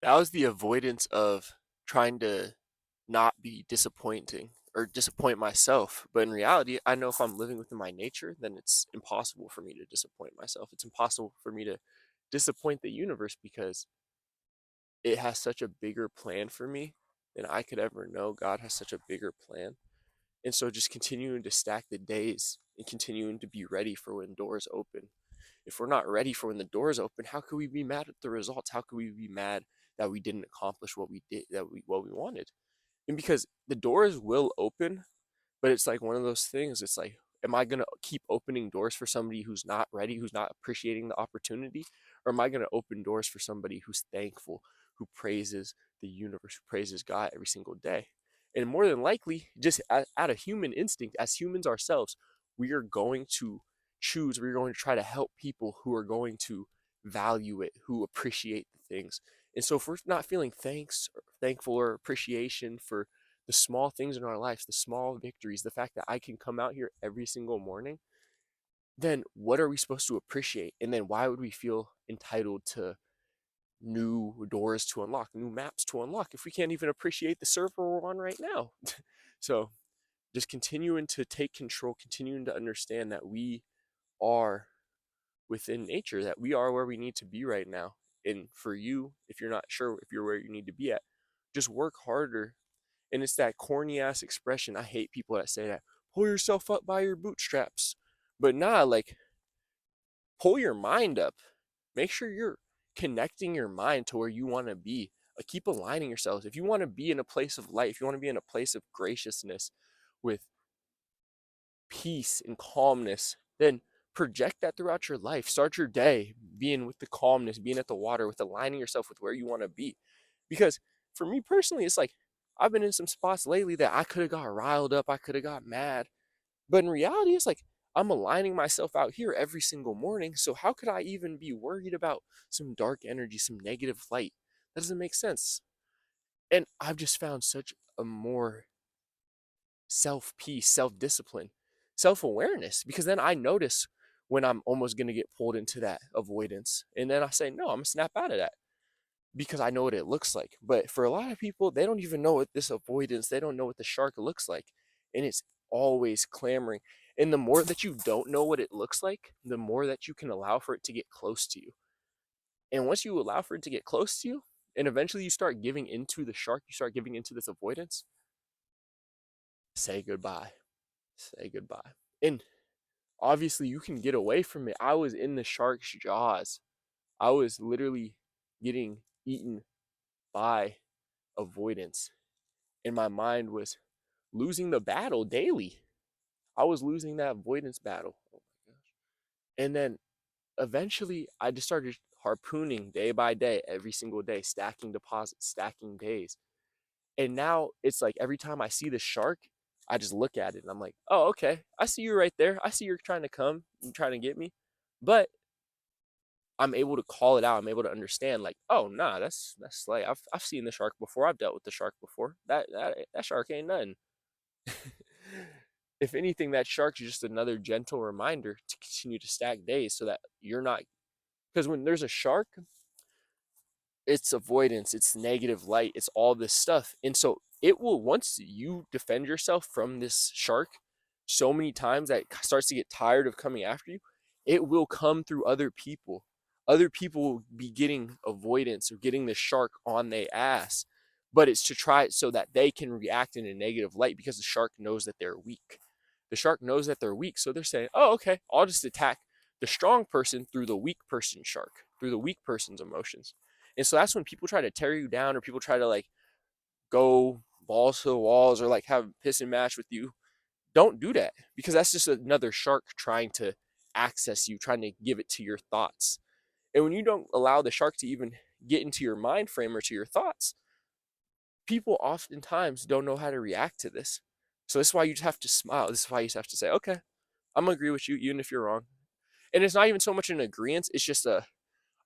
That was the avoidance of trying to not be disappointing or disappoint myself. But in reality, I know if I'm living within my nature, then it's impossible for me to disappoint myself. It's impossible for me to disappoint the universe because it has such a bigger plan for me than I could ever know. God has such a bigger plan. And so just continuing to stack the days and continuing to be ready for when doors open. If we're not ready for when the doors open, how could we be mad at the results? How could we be mad that we didn't accomplish what we did, what we wanted? And because the doors will open, but it's like one of those things. It's like, am I going to keep opening doors for somebody who's not ready, who's not appreciating the opportunity? Or am I going to open doors for somebody who's thankful, who praises the universe, who praises God every single day? And more than likely, just out of human instinct, as humans ourselves, we are going to we're going to try to help people who are going to value it, who appreciate the things. And so if we're not feeling thankful or appreciation for the small things in our lives, the small victories, the fact that I can come out here every single morning, then what are we supposed to appreciate? And then why would we feel entitled to new doors to unlock, new maps to unlock if we can't even appreciate the server we're on right now? So just continuing to take control, continuing to understand that we are within nature, that we are where we need to be right now. And for you, if you're not sure if you're where you need to be at, just work harder. And it's that corny ass expression. I hate people that say that. Pull yourself up by your bootstraps. But nah, like pull your mind up. Make sure you're connecting your mind to where you want to be. Like keep aligning yourselves. If you want to be in a place of light, if you want to be in a place of graciousness with peace and calmness, then project that throughout your life. Start your day being with the calmness, being at the water, with aligning yourself with where you want to be. Because for me personally, it's like I've been in some spots lately that I could have got riled up, I could have got mad. But in reality, it's like I'm aligning myself out here every single morning. So how could I even be worried about some dark energy, some negative light? That doesn't make sense. And I've just found such a more self peace, self discipline, self awareness, because then I notice when I'm almost going to get pulled into that avoidance. And then I say, no, I'm going to snap out of that because I know what it looks like. But for a lot of people, they don't even know what this avoidance, they don't know what the shark looks like. And it's always clamoring. And the more that you don't know what it looks like, the more that you can allow for it to get close to you. And once you allow for it to get close to you, and eventually you start giving into the shark, you start giving into this avoidance, say goodbye. Say goodbye. And obviously, you can get away from it. I was in the shark's jaws. I was literally getting eaten by avoidance. And my mind was losing the battle daily. I was losing that avoidance battle. Oh my gosh. And then eventually I just started harpooning day by day, every single day, stacking deposits, stacking days. And now it's like every time I see the shark, I just look at it and I'm like, oh, okay, I see you right there. I see you're trying to come and trying to get me. But I'm able to call it out. I'm able to understand, like, oh nah, that's slay. I've seen the shark before. I've dealt with the shark before. That shark ain't nothing. If anything, that shark's just another gentle reminder to continue to stack days so that you're not, because when there's a shark, it's avoidance, it's negative light, it's all this stuff. And so it will, once you defend yourself from this shark so many times that it starts to get tired of coming after you, it will come through other people. Other people will be getting avoidance or getting the shark on their ass, but it's to try it so that they can react in a negative light because the shark knows that they're weak. The shark knows that they're weak, so they're saying, oh, okay, I'll just attack the strong person through the weak person shark, through the weak person's emotions. And so that's when people try to tear you down or people try to like go balls to the walls or like have a piss and match with you. Don't do that because that's just another shark trying to access you, trying to give it to your thoughts. And when you don't allow the shark to even get into your mind frame or to your thoughts, people oftentimes don't know how to react to this. So this is why you just have to smile. This is why you just have to say, okay, I'm gonna agree with you, even if you're wrong. And it's not even so much an agreement, it's just a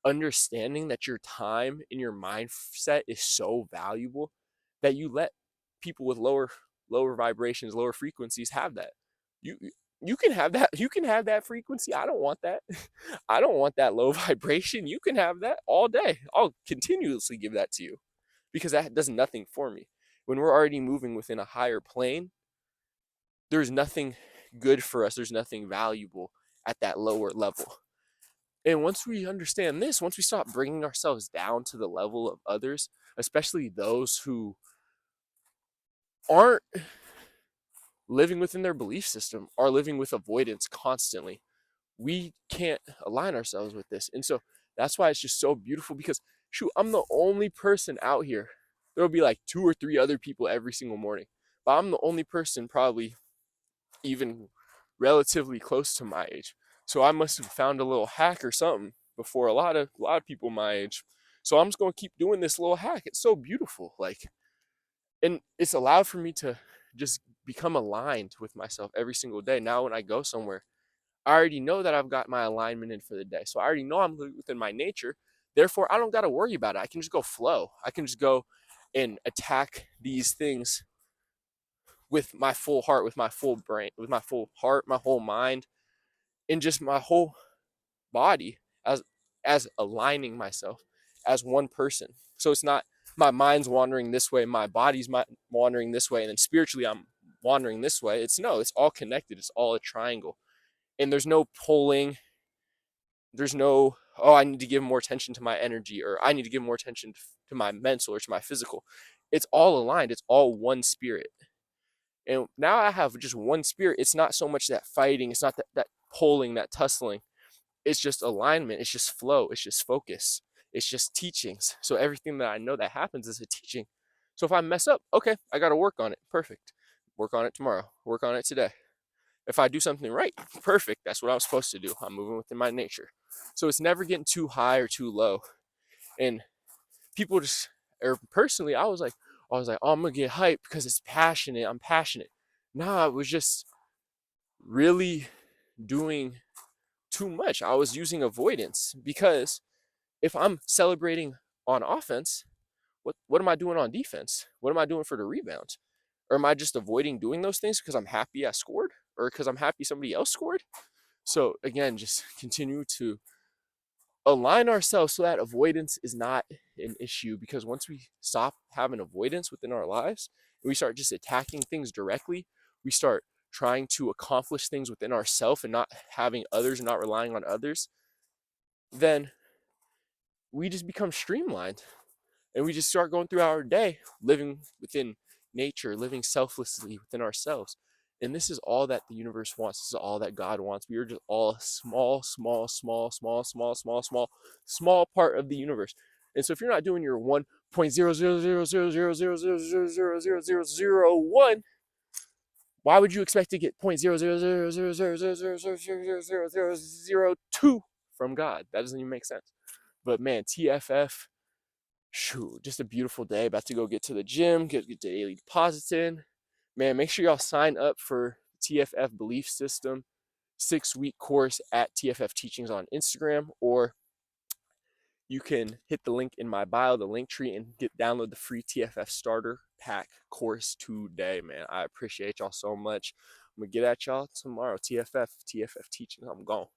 understanding that your time and your mindset is so valuable that you let people with lower vibrations, lower frequencies have that. You can have that frequency. I don't want that. I don't want that low vibration. You can have that all day. I'll continuously give that to you because that does nothing for me. When we're already moving within a higher plane, there's nothing good for us. There's nothing valuable at that lower level. And once we understand this, once we stop bringing ourselves down to the level of others, especially those who aren't living within their belief system, are living with avoidance constantly, we can't align ourselves with this. And so that's why it's just so beautiful because, shoot, I'm the only person out here. There'll be like 2 or 3 other people every single morning, but I'm the only person probably even relatively close to my age. So I must have found a little hack or something before a lot of people my age. So I'm just gonna keep doing this little hack. It's so beautiful, like, and it's allowed for me to just become aligned with myself every single day. Now when I go somewhere, I already know that I've got my alignment in for the day. So I already know I'm within my nature. Therefore, I don't got to worry about it. I can just go flow. I can just go and attack these things with my full heart, with my full brain, with my full heart, my whole mind, and just my whole body as aligning myself as one person. So it's not my mind's wandering this way, my body's wandering this way, and then spiritually I'm wandering this way. It's no, it's all connected. It's all a triangle. And there's no pulling. There's no, oh, I need to give more attention to my energy, or I need to give more attention to my mental or to my physical. It's all aligned. It's all one spirit. And now I have just one spirit. It's not so much that fighting. It's not that pulling, that tussling. It's just alignment. It's just flow. It's just focus. It's just teachings. So everything that I know that happens is a teaching. So if I mess up, okay, I got to work on it. Perfect. Work on it tomorrow. Work on it today. If I do something right, perfect. That's what I'm supposed to do. I'm moving within my nature. So it's never getting too high or too low. And people just, or personally, I was like, oh, I'm gonna get hyped because it's passionate. I'm passionate. Nah, I was just really doing too much. I was using avoidance because if I'm celebrating on offense, what am I doing on defense? What am I doing for the rebound? Or am I just avoiding doing those things because I'm happy I scored or because I'm happy somebody else scored? So again, just continue to align ourselves so that avoidance is not an issue, because once we stop having avoidance within our lives and we start just attacking things directly, we start trying to accomplish things within ourselves and not having others and not relying on others, then we just become streamlined and we just start going through our day living within nature, living selflessly within ourselves. And this is all that the universe wants. This is all that God wants. We are just all a small, small, small, small, small, small, small, small part of the universe. And so if you're not doing your 1.0000000000001, why would you expect to get 0.00000000002 from God? That doesn't even make sense. But man, TFF, shoot, just a beautiful day. About to go get to the gym, get the daily deposits in. Man, make sure y'all sign up for TFF Belief System 6-week course at TFF Teachings on Instagram, or you can hit the link in my bio, the link tree, and download the free TFF starter pack course today, man. I appreciate y'all so much. I'm gonna get at y'all tomorrow. TFF Teachings. I'm gone.